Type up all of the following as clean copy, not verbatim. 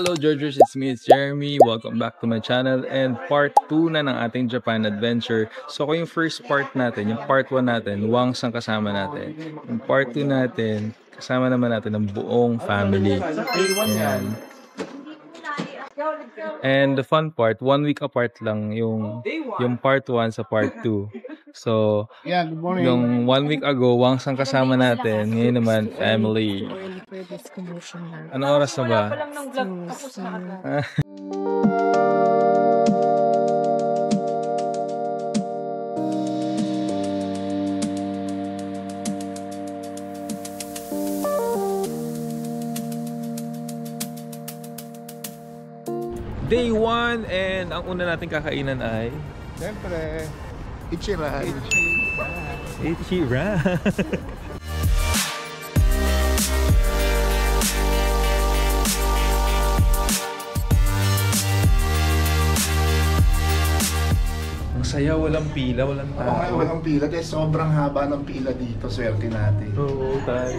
Hello Georgians, it's me, it's Jeremy. Welcome back to my channel and part 2 na ng ating Japan adventure. So kung yung first part natin, yung part 1 natin, Wangs ang kasama natin. Yung part 2 natin, kasama naman natin ang buong family. Ayan. And the fun part, 1 week apart lang yung part 1 sa part 2. So, yeah, good morning. yung 1 week ago, Wangs ang kasama natin. Ngayon naman, family. Ano oras na ba? Day 1 and ang una nating kakainan ay Siyempre, Ichira. Ichira. Ang saya, walang pila, walang tao. Oo, walang pila. Kaya sobrang haba ng pila dito. Swerte natin. Oo, tayo.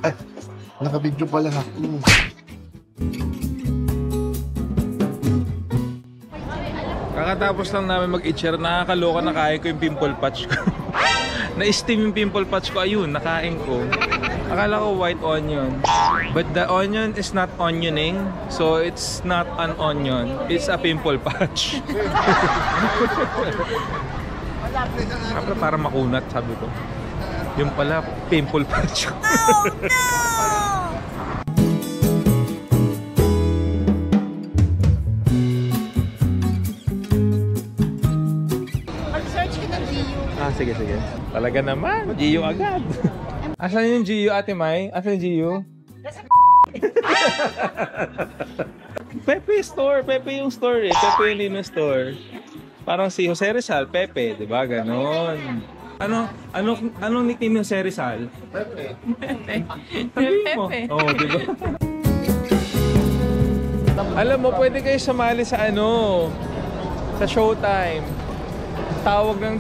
Ay, naka-video pala ako. Kakatapos lang namin mag-itcher, nakakaloka, nakain ko yung pimple patch ko. Na-steam yung pimple patch ko, ayun, nakain ko. Akala ko white onion. But the onion is not onioning, so it's not an onion, it's a pimple patch. Siyempre para makunat, sabi ko. Yung pala, pimple patch ko. Oh, no! Mag-search ka ng Gio. Ah, sige, sige. Talaga naman, Gio agad. Asan yung Gio, Ate Mai? Asan yung Gio? Pepe store, Pepe yung store eh. Pepe yung Lino store. Parang si Jose Rizal, Pepe, di ba? Ganon. Anong nickname yung Jose Rizal? Pepe. Sabihin mo. Oo, di ba? Alam mo, pwede kayo sumali sa sa Showtime. Tawag ng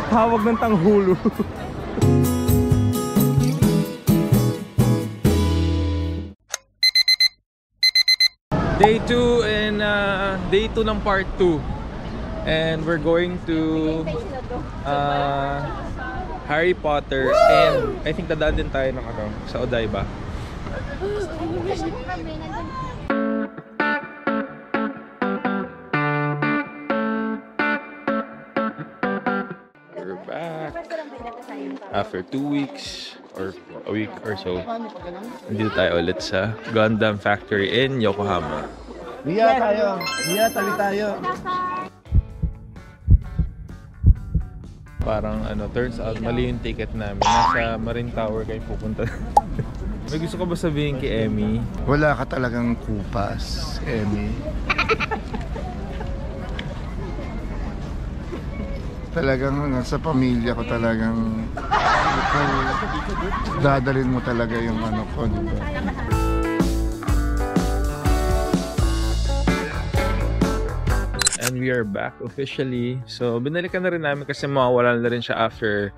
tawag ng tanghulo. Day 2 and day 2 ng part 2. And we're going to Harry Potter and I think dadaan din tayo ng sa Odaiba. We're back after 2 weeks or a week or so. Nandito tayo ulit sa Gundam Factory in Yokohama. Liya tayo. Liya, tabi tayo. Parang turns out mali yung ticket namin. Nasa Marine Tower kayo pupunta. May gusto ka ba sabihin kay Emmy? Wala ka talagang kupas, Emmy. Talagang sa pamilya ko talagang dadalhin mo talaga yung ko, di ba? And we are back officially. So binalikan na rin namin kasi mawawalan na rin siya after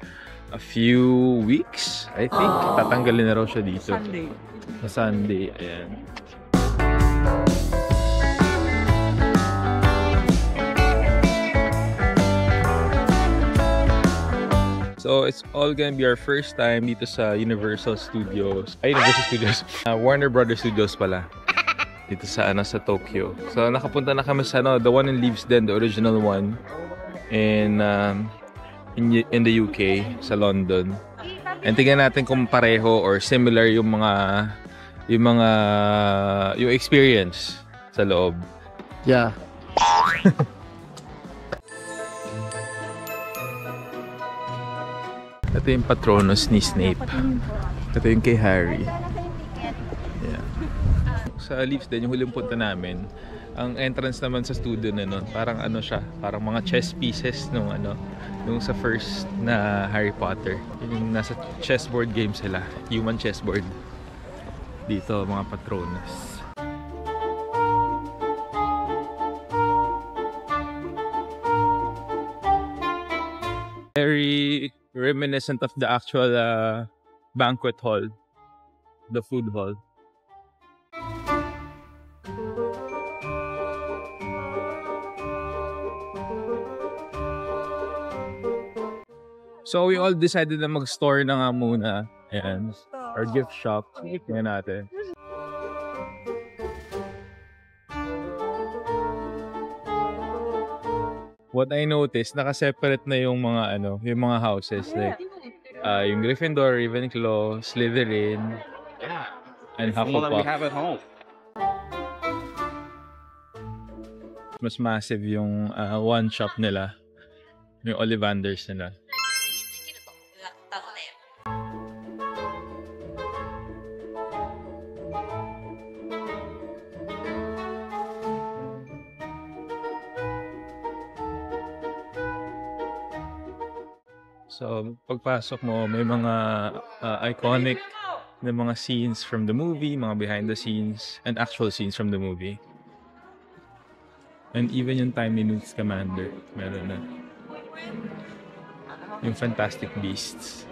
a few weeks. I think tatanggalin na raw siya dito. Sa Sunday. Ayan. So it's all gonna be our first time dito sa Universal Studios. Universal Studios. Warner Brothers Studios pala. Dito sa sa Tokyo. So nakapunta na kami sa the one in Leavesden, the original one in the UK, sa London. And tingnan natin kung pareho or similar yung experience sa loob. Yeah. Ito yung Patronus ni Snape. Ito yung kay Harry. Sa Leavesden, yung huling punta namin, ang entrance naman sa studio na nun, parang siya, parang mga chess pieces nung sa first na Harry Potter. Yung nasa chessboard game sila, human chessboard. Dito, mga Patronus. reminiscent of the actual banquet hall, the food hall. So we all decided na mag-store na nga muna. Ayan. Our gift shop. Tingnan natin. What I noticed, naka-separate na yung mga yung mga houses, like yung Gryffindor, Ravenclaw, Slytherin, and Hufflepuff. Mas massive yung one shop nila, yung Ollivanders nila. So, pagpasok mo, may mga iconic na mga scenes from the movie, mga behind the scenes, and actual scenes from the movie. And even yung Tiny Newt's Commander, meron na. Yung Fantastic Beasts.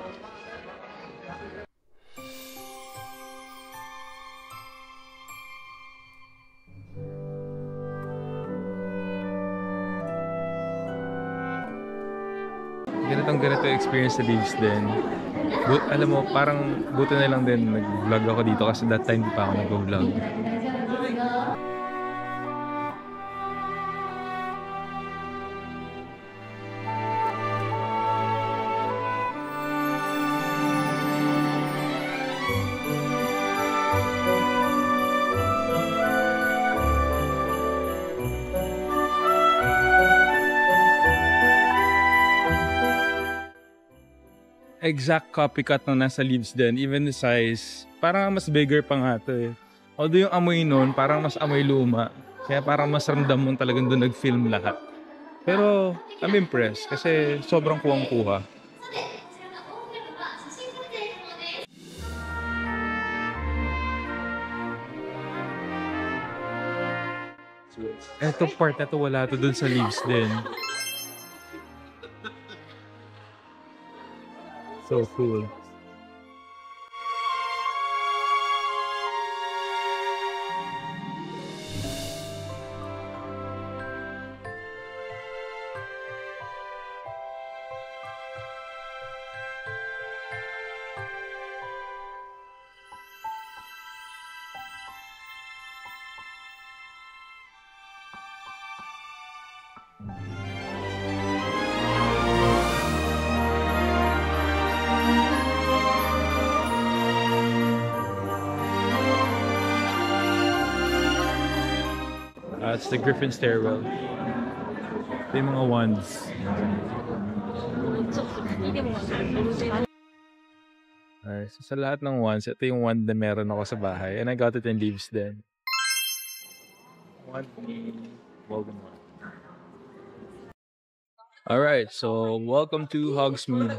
Ganito experience sa Leaves din. Alam mo, parang buti na lang din nag-vlog ako dito kasi that time di pa ako nag-vlog. Exact copycat nung nasa Leaves din, even the size, parang mas bigger pa nga to eh. Although yung amoy nun, parang mas amoy luma. Kaya parang mas ramdam mo talagang doon nag-film lahat. Pero I'm impressed kasi sobrang kuwang-kuha. Eto part na to, wala to dun sa Leaves din. So cool. It's the Griffin stairwell. Ito yung mga wands. Alright, so sa lahat ng wands, ito yung wand na meron ako sa bahay. And I got it in Leaves din. Voldemort. Alright, so welcome to Hogsmeade.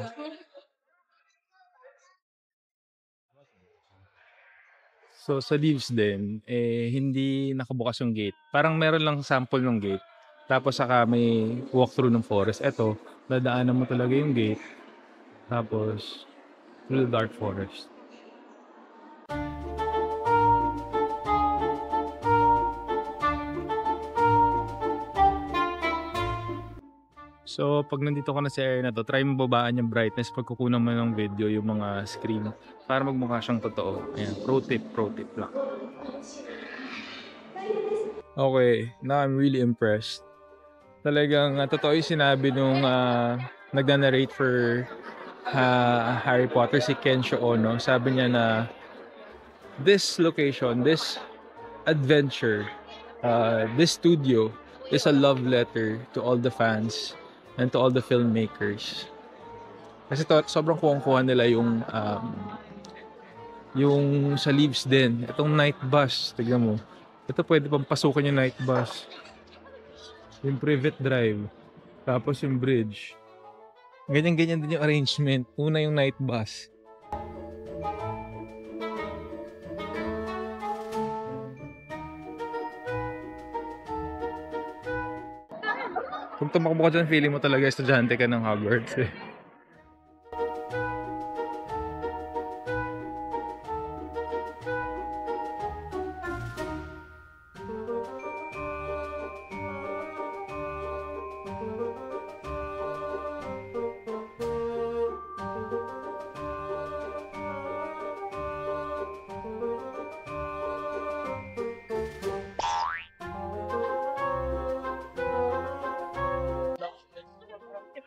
So sa Leaves din, hindi nakabukas yung gate. Parang meron lang sample ng gate. Tapos saka may walkthrough ng forest. Eto, dadaanan mo talaga yung gate. Tapos, through the dark forest. So, pag nandito ka na sa area na to, try mo babaan yung brightness pag kukunan mo ng video yung mga screen para magmukha siyang totoo. Ayan, pro tip lang. Okay, now I'm really impressed. Talagang totoo yung sinabi nung nagna-narrate for Harry Potter, si Kensho Ono. Sabi niya na this location, this adventure, this studio is a love letter to all the fans and to all the filmmakers. Kasi sobrang kuwang-kuha nila yung sa Leaves din. Itong night bus, tignan mo. Ito pwede pang pasukin yung night bus. Yung private drive. Tapos yung bridge. Ganyan-ganyan din yung arrangement. Una yung night bus. Kung tumakbo ka dyan, feeling mo talaga estudyante ka ng Hogwarts eh.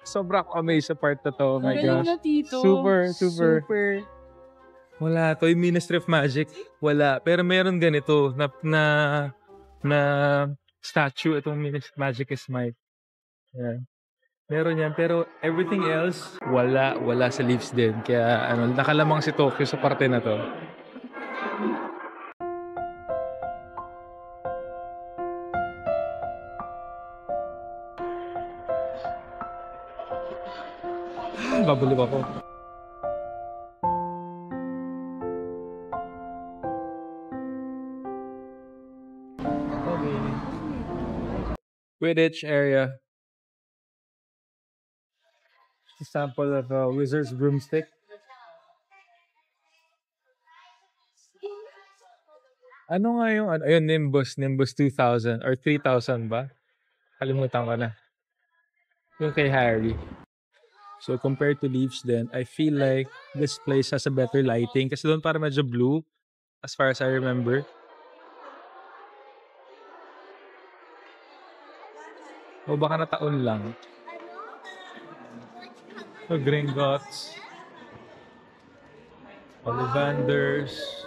Sobrang amazed sa part na to. Oh my Galing gosh. na, Tito. Super. Wala. Toy Ministry of Magic. Wala. Pero meron ganito na statue. Itong Ministry of Magic is Mike. Yeah. Meron yan. Pero everything else, wala sa Leafs din. Kaya nakalamang si Tokyo sa parte na to. Babalik ako. Okay. Quidditch area. A sample of a wizard's broomstick. Ano nga yung ayun, Nimbus 2000 or 3000 ba? Kalimutan ko na. Yung kay Harry. So compared to Leafs then, I feel like this place has a better lighting kasi doon para medyo blue as far as I remember. O baka nataon lang. So Gringotts, Ollivanders.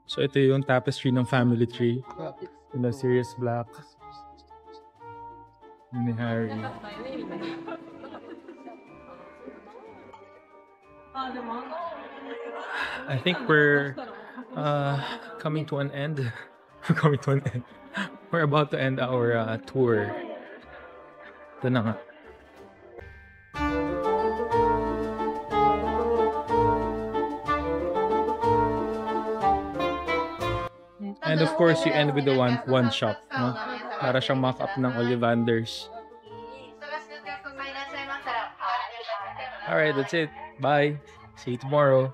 So ito yung tapestry ng family tree. In a Sirius Black. Ni Harry. I think we're coming to an end. We're coming to an end. We're about to end our tour. Ito na nga. And of course, you end with the one shop, no? Para siyang mock-up ng Ollivanders. Alright, that's it. Bye. See you tomorrow.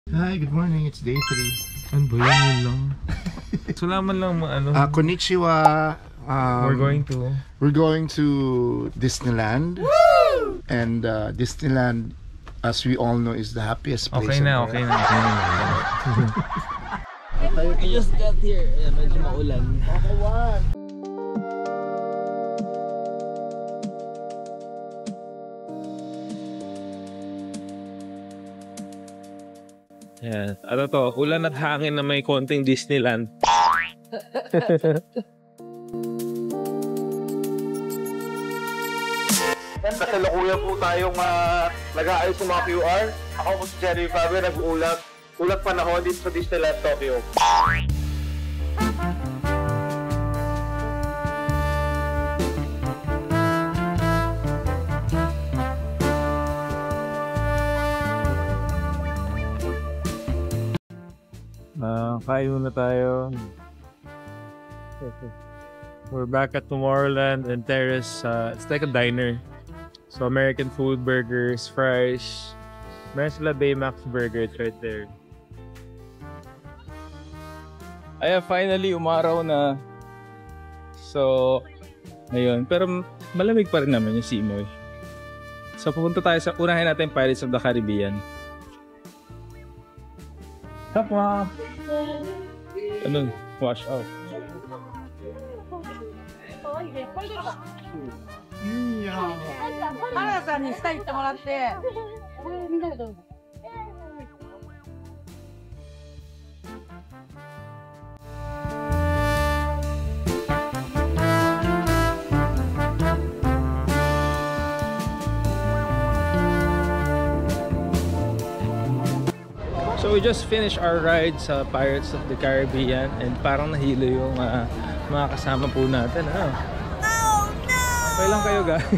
Hi, good morning. It's day 3. Ano ba yun lang? Salamat lang Konnichiwa. We're going to Disneyland. Woo! And Disneyland, as we all know, is the happiest place. Okay na. I just got here. Medyo maulan. Yeah. Ano to? Ulan at hangin na may konting Disneyland. Kasalukuyan po tayong nag-aayos ng mga QR. Ako po si Jerry Faber, nag-uulat. Ulat panahon dito sa Disneyland Tokyo. Kain muna tayo. We're back at Tomorrowland and Terrace. It's like a diner. So American food, burgers, fries. Meron sila Baymax burger. It's right there. Ay, finally umaraw na. So, ayun. Pero malamig pa rin naman yung Simoy. So pupunta tayo sa unahin natin Pirates of the Caribbean. Tapa! Ano? Wash out. 原田さんに下行ってもらって。みんなでどうぞ。So we just finished our ride sa Pirates of the Caribbean and parang nahilo yung mga kasama po natin. Oh no! Okay lang kayo guys.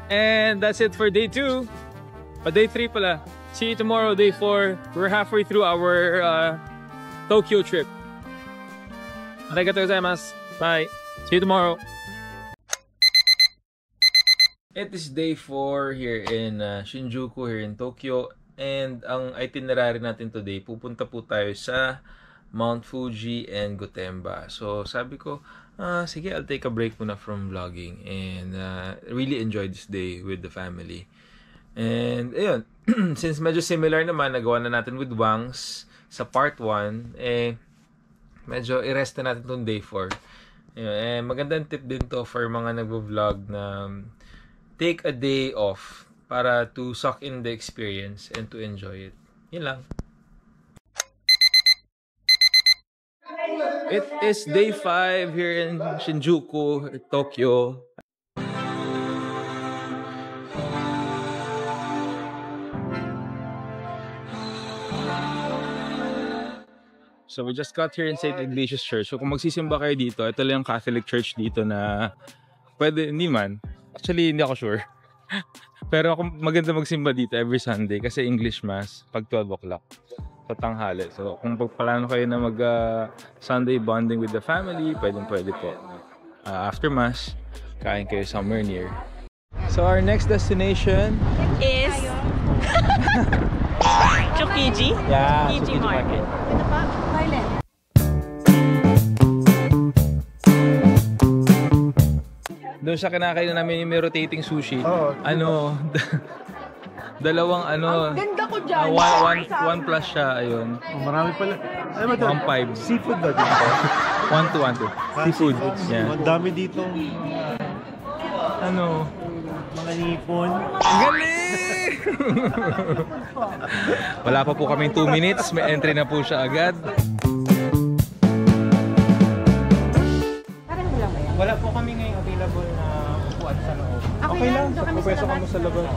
And that's it for day 2. Day 3 pala. See you tomorrow, day 4. We're halfway through our Tokyo trip. Arigatou gozaimasu. Bye. See you tomorrow. It is day 4 here in Shinjuku, here in Tokyo. And ang itinerary natin today, pupunta po tayo sa Mount Fuji and Gotemba. So sabi ko, sige, I'll take a break muna from vlogging and really enjoy this day with the family. And ayun, since medyo similar naman, nagawa na natin with Wangs sa part 1, medyo i-rest na natin itong day 4. Ayun, magandang tip din to for mga nagvo-vlog na take a day off para to suck in the experience and to enjoy it. Yun lang. It is day 5 here in Shinjuku, Tokyo. So we just got here in St. Ignatius Church. So kung magsisimba kayo dito, ito lang yung Catholic Church dito na pwede, hindi man. Actually, hindi ako sure. Pero ako maganda magsimba dito every Sunday kasi English Mass pag 12 o'clock. Sa tanghali. So kung pagplano kayo na mag Sunday bonding with the family, pwede po. After Mass, kain kayo somewhere near. So our next destination is Tsukiji. Yeah, Tsukiji Market. Ito pa, toilet. Doon siya kinakain namin yung may rotating sushi. Oh, Dalawang Ganda ko dyan. one plus siya, ayun. marami pala. Ano ba ito? 1.5. Seafood ba dito? 1 to 1 to. Seafood. Yeah. Ang dami dito. Mga nipon. Galing! Wala pa po kaming 2 minutes. May entry na po siya agad. Parang lang ba yan? Wala po kami ngayon available na upuan sa loob. Okay lang. Pupwesto ka mo sa labas.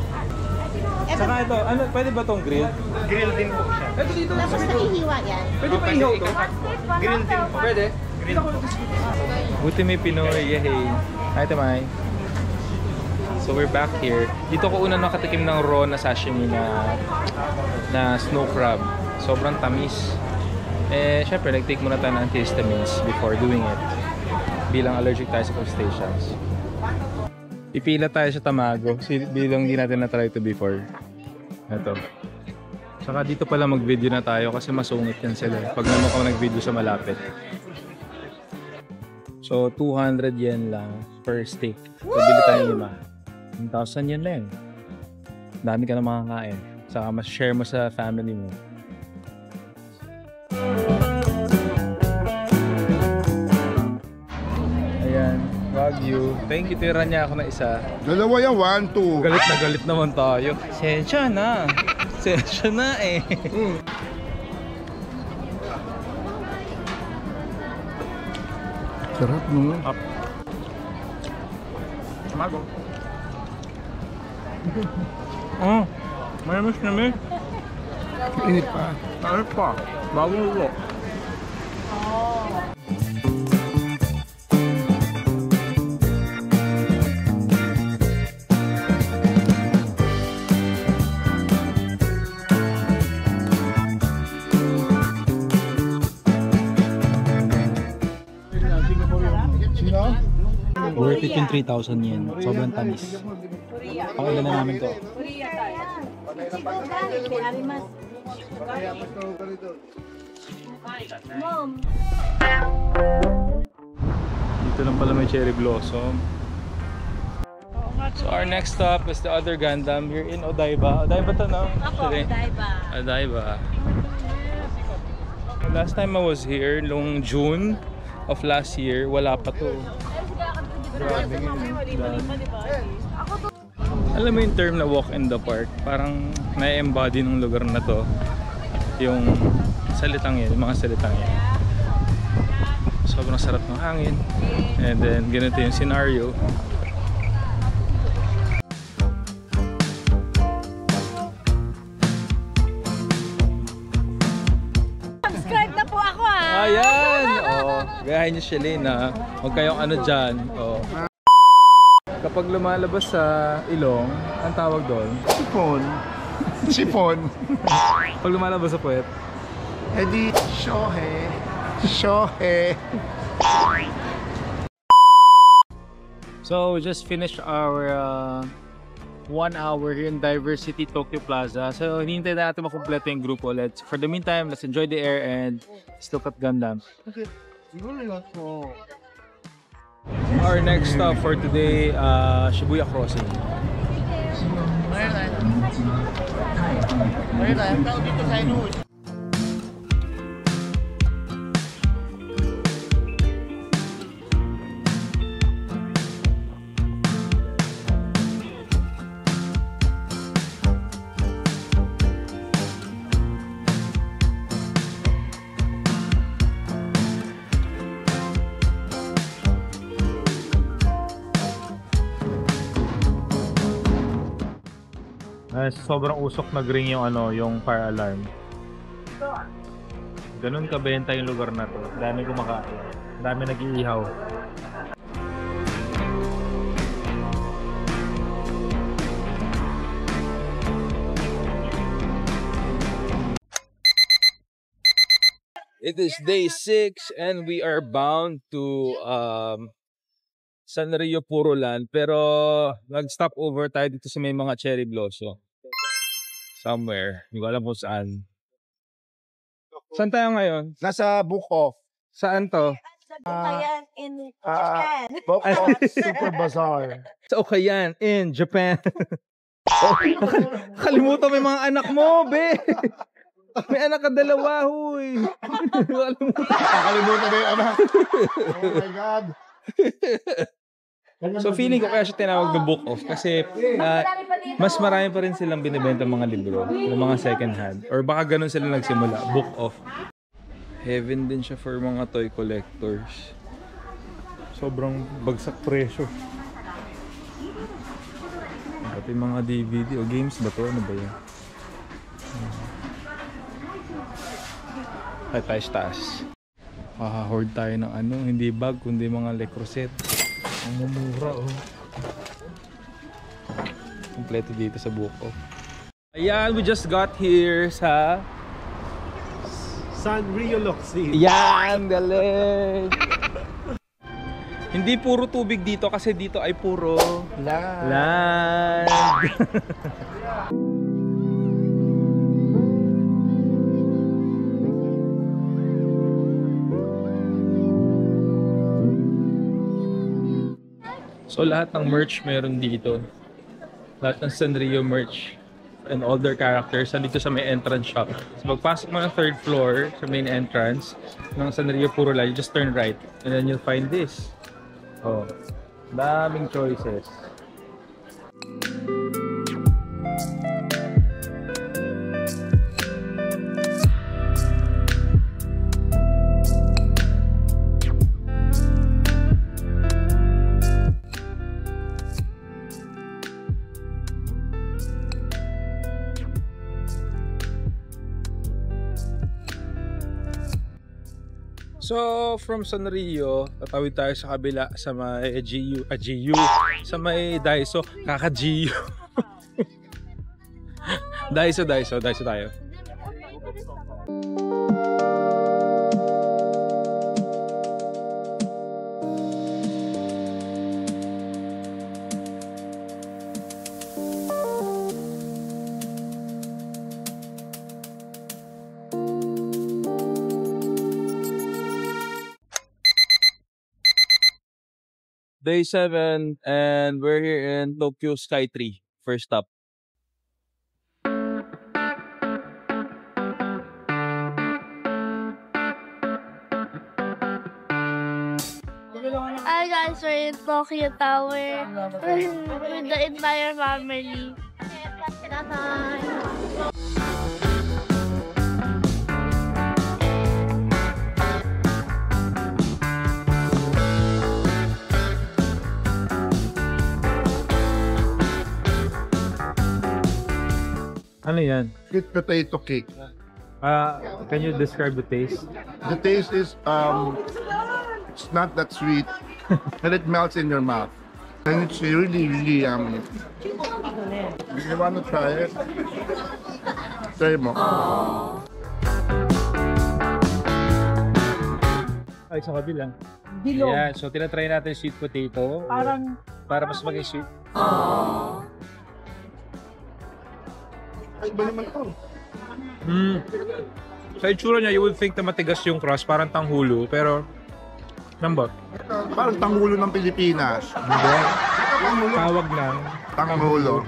Saka ito, pwede ba tong grill? Grill din po siya. Tapos nahihiwa yan. Pwede pa ihaw to? Grill din po. Pwede? Buti may Pinoy. Yehey. Hi, Tamay. So we're back here. Dito ko una nakatikim ng raw na sashimi na snow crab. Sobrang tamis. Syempre, nag-take muna tayo ng antihistamines before doing it. Bilang allergic tayo sa crustaceans. Ipila tayo sa Tamago. Bilang hindi natin na-try ito before. Ito. Saka dito pala mag-video na tayo kasi masungit yan sila. Pag naman ako nag-video sa malapit. So, 200 yen lang per steak. So, bili tayo 5. 1,000 yen na yun. Dami ka na makakain. Saka mas share mo sa family mo. Ayan. Wagyu. Thank you. Tira niya ako na isa. Dalawa yan, 1, 2. Galit na galit naman tayo. Sensya na. Sensya na eh. Sarap no? Tamago. Mayamis na may. Init pa. Ano pa? Bagong luto. Sino? Worth it yung 3,000 yen. Sobrang tamis. Pakilan na namin to. Dito lang pala may cherry blossom. So our next stop is the other Gundam. We're in Odaiba. Odaiba to no? Actually. Odaiba. Last time I was here, noong June of last year, wala pa to. Grabe. Alam mo yung term na walk in the park, parang na-embody ng lugar na to yung salitang yan, yung mga salitang yan. Sobrang sarap ng hangin, and then ganito yung scenario. Subscribe na po ako Ayan! Oh, gayahin niyo siya, Lena. Huwag kayong ano dyan. Oh. Kapag lumalabas sa ilong, ang tawag doon? Sipon. Sipon. Pag lumalabas sa puwet? Edi, shohe. Shohe. So we just finished our 1 hour here in Diversity Tokyo Plaza. So, hinihintay na natin makumpleto yung group ulit. For the meantime, let's enjoy the air and let's look at Gundam. Our next stop for today, Shibuya Crossing. Sobrang usok nag-ring yung yung fire alarm. Ganun kabenta yung lugar na to. Dami kumakain. Dami nag-iihaw. It is day 6 and we are bound to Sanrio Puroland, pero nag-stop over tayo dito sa may mga cherry blossom. Somewhere. Hindi ko alam kung saan. Saan tayo ngayon? Nasa Book Off. Saan to? Ayan, in Japan. Book Off Super Bazaar. Sa Okayan, in Japan. Kalimutan mo yung mga anak mo, be! May anak ka dalawa, huy! Nakalimutan na yung anak. Oh my God. So feeling ko kaya siya tinawag na book off kasi mas marami pa rin silang binibenta mga libro ng mga second hand or baka ganun sila nagsimula, book off. Heaven din siya for mga toy collectors. Sobrang bagsak presyo. Pati mga DVD o games ba to? Ano ba yan? Ay taas. Hoard tayo ng hindi bag kundi mga Le Creuset. Ang mumura Kompleto dito sa Buko. Ayan, we just got here sa Sanrio Loxi. Yan, galing! Hindi puro tubig dito kasi dito ay puro land. So lahat ng merch meron dito. Lahat ng Sanrio merch and all their characters nandito sa may entrance shop. So pagpasok mo ng 3rd floor sa main entrance ng Sanrio Puroland, you just turn right and then you'll find this. Oh, daming choices. So, from Sanrio, tatawid tayo sa kabila sa may GU, sa may Daiso, kaka-GU. Daiso tayo. Day 7 and we're here in Tokyo Sky Tree. First stop. Hi guys, we're in Tokyo Tower with the entire family. Ano yan? Sweet potato cake. Can you describe the taste? The taste is it's not that sweet and it melts in your mouth. And it's really, really yummy. Do you want to try it? Try mo. Ay, sa kabilang. Bilog. Yeah, so tinatry natin sweet potato. Parang para mas maging sweet. Iba naman to. Sa itsura niya, you would think na matigas yung crust, parang tanghulo, pero lambot. Parang tanggulo ng Pilipinas. Tawag lang. Tanggulo.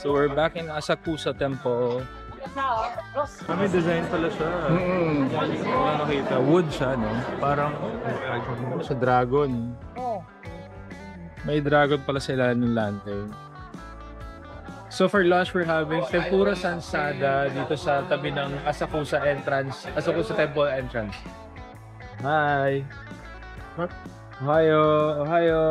So we're back in Asakusa Temple. May design pala siya. Wala nakita. Wood siya, no? Parang sa dragon. May dragon pala sa ilalim ng lantern. So for lunch, we're having tempura sansada dito sa tabi ng Asakusa entrance. Asakusa Temple entrance. Hi! Ohayo! Ohayo!